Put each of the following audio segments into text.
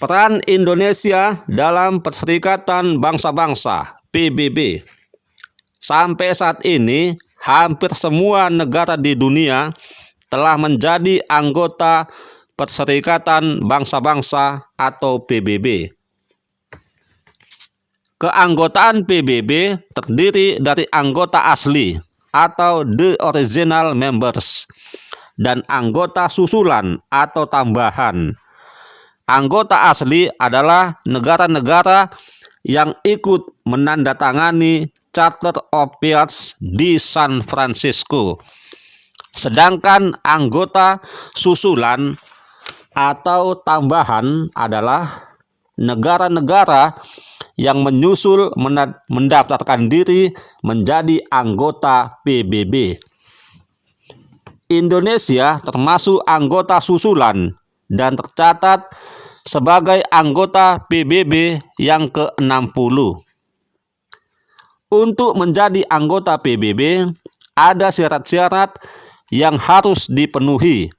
Peran Indonesia dalam Perserikatan Bangsa-Bangsa (PBB). Sampai saat ini, hampir semua negara di dunia telah menjadi anggota Perserikatan Bangsa-Bangsa atau PBB. Keanggotaan PBB terdiri dari anggota asli atau the original members dan anggota susulan atau tambahan. Anggota asli adalah negara-negara yang ikut menandatangani Charter of Rights di San Francisco. Sedangkan anggota susulan atau tambahan adalah negara-negara yang menyusul mendaftarkan diri menjadi anggota PBB. Indonesia termasuk anggota susulan dan tercatat sebagai anggota PBB yang ke-60. Untuk menjadi anggota PBB, ada syarat-syarat yang harus dipenuhi.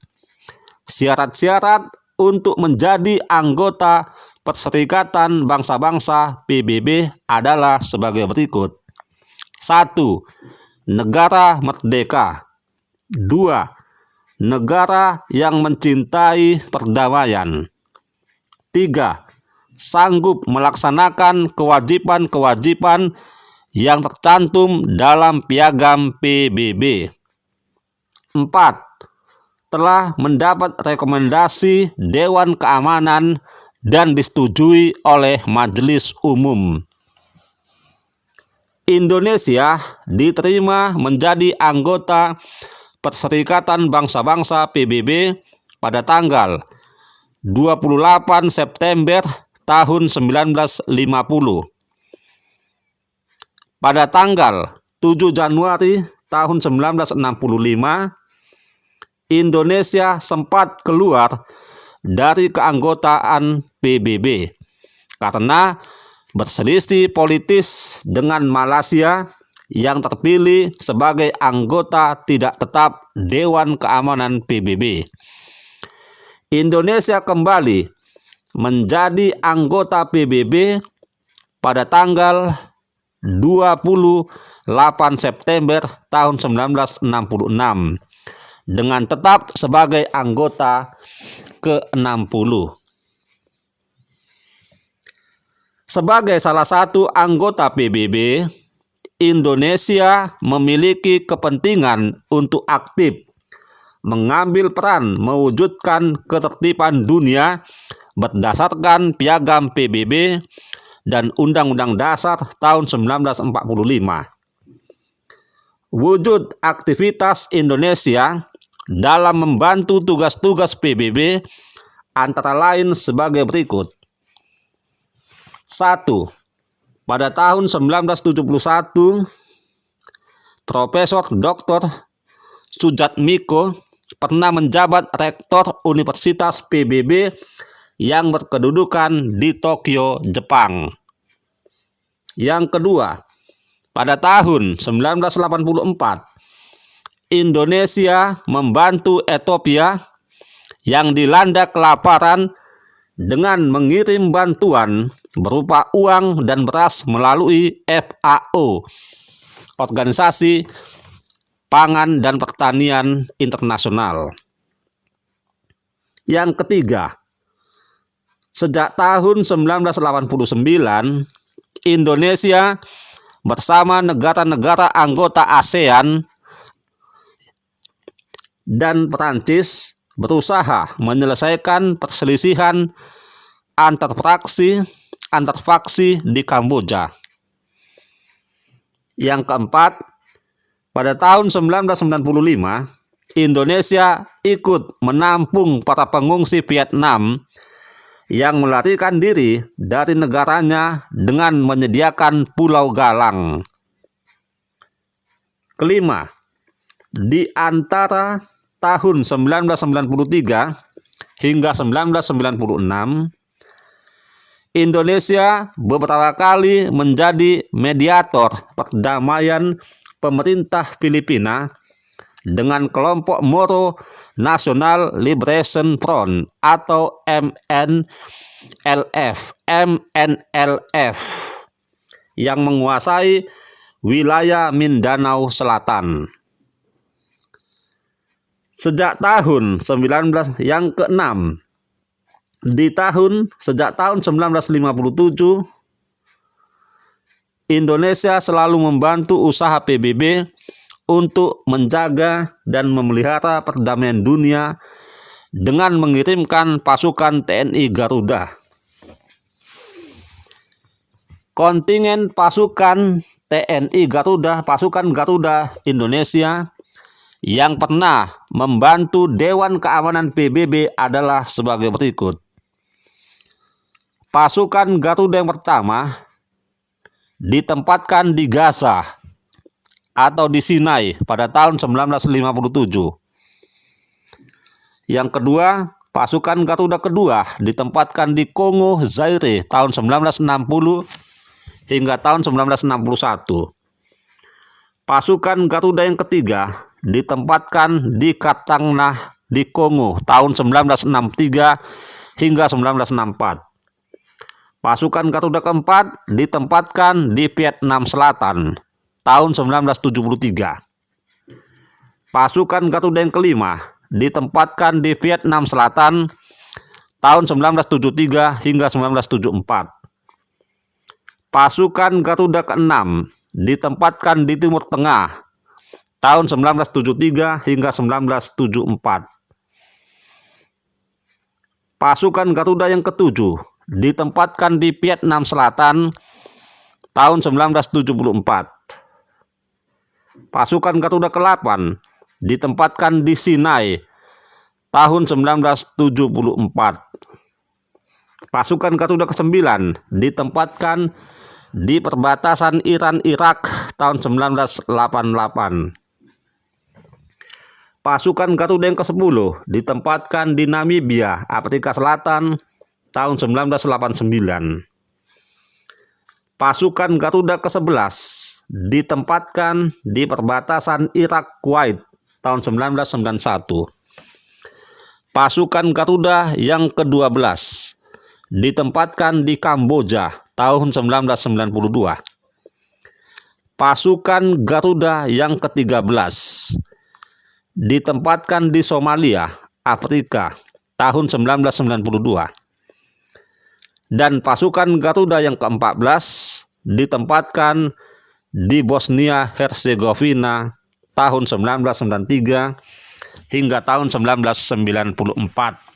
Syarat-syarat untuk menjadi anggota Perserikatan Bangsa-Bangsa PBB adalah sebagai berikut. 1. Negara merdeka. 2. Negara yang mencintai perdamaian. 3. Sanggup melaksanakan kewajiban-kewajiban yang tercantum dalam piagam PBB. 4. Telah mendapat rekomendasi Dewan Keamanan dan disetujui oleh Majelis Umum. Indonesia diterima menjadi anggota Perserikatan Bangsa-Bangsa PBB pada tanggal 28 September tahun 1950. Pada tanggal 7 Januari tahun 1965, Indonesia sempat keluar dari keanggotaan PBB karena berselisih politis dengan Malaysia yang terpilih sebagai anggota tidak tetap Dewan Keamanan PBB. Indonesia kembali menjadi anggota PBB pada tanggal 28 September tahun 1966 dengan tetap sebagai anggota ke-60. Sebagai salah satu anggota PBB, Indonesia memiliki kepentingan untuk aktif mengambil peran mewujudkan ketertiban dunia berdasarkan piagam PBB dan Undang-Undang Dasar tahun 1945. Wujud aktivitas Indonesia dalam membantu tugas-tugas PBB antara lain sebagai berikut. 1. Pada tahun 1971, Profesor Dr. Sujatmiko pernah menjabat rektor Universitas PBB yang berkedudukan di Tokyo, Jepang. Yang kedua, pada tahun 1984, Indonesia membantu Ethiopia yang dilanda kelaparan dengan mengirim bantuan berupa uang dan beras melalui FAO, Organisasi Pangan dan Pertanian Internasional. Yang ketiga, sejak tahun 1989, Indonesia bersama negara-negara anggota ASEAN dan Perancis berusaha menyelesaikan perselisihan antar faksi di Kamboja. Yang keempat, pada tahun 1995, Indonesia ikut menampung para pengungsi Vietnam yang melarikan diri dari negaranya dengan menyediakan Pulau Galang. Kelima, di antara tahun 1993 hingga 1996, Indonesia beberapa kali menjadi mediator perdamaian pemerintah Filipina dengan kelompok Moro National Liberation Front atau MNLF yang menguasai wilayah Mindanao Selatan. Sejak tahun 19 yang keenam, sejak tahun 1957, Indonesia selalu membantu usaha PBB untuk menjaga dan memelihara perdamaian dunia dengan mengirimkan pasukan TNI Garuda. Kontingen pasukan TNI Garuda, pasukan Garuda Indonesia yang pernah membantu Dewan Keamanan PBB adalah sebagai berikut. Pasukan Garuda yang pertama ditempatkan di Gaza atau di Sinai pada tahun 1957. Yang kedua, pasukan Garuda kedua ditempatkan di Kongo Zaire tahun 1960 hingga tahun 1961. Pasukan Garuda yang ketiga ditempatkan di Katangna di Kongo tahun 1963 hingga 1964. Pasukan Garuda keempat ditempatkan di Vietnam Selatan tahun 1973. Pasukan Garuda yang kelima ditempatkan di Vietnam Selatan tahun 1973 hingga 1974. Pasukan Garuda keenam ditempatkan di Timur Tengah tahun 1973 hingga 1974. Pasukan Garuda yang ketujuh ditempatkan di Vietnam Selatan tahun 1974. Pasukan Garuda ke-8 ditempatkan di Sinai tahun 1974. Pasukan Garuda ke-9 ditempatkan di perbatasan Iran-Irak tahun 1988. Pasukan Garuda yang ke-10 ditempatkan di Namibia, Afrika Selatan tahun 1989. Pasukan Garuda ke-11 ditempatkan di perbatasan Irak-Kuwait tahun 1991. Pasukan Garuda yang ke-12 ditempatkan di Kamboja tahun 1992. Pasukan Garuda yang ke-13 ditempatkan di Somalia, Afrika tahun 1992. Dan pasukan Garuda yang ke-14 ditempatkan di Bosnia Herzegovina tahun 1993 hingga tahun 1994.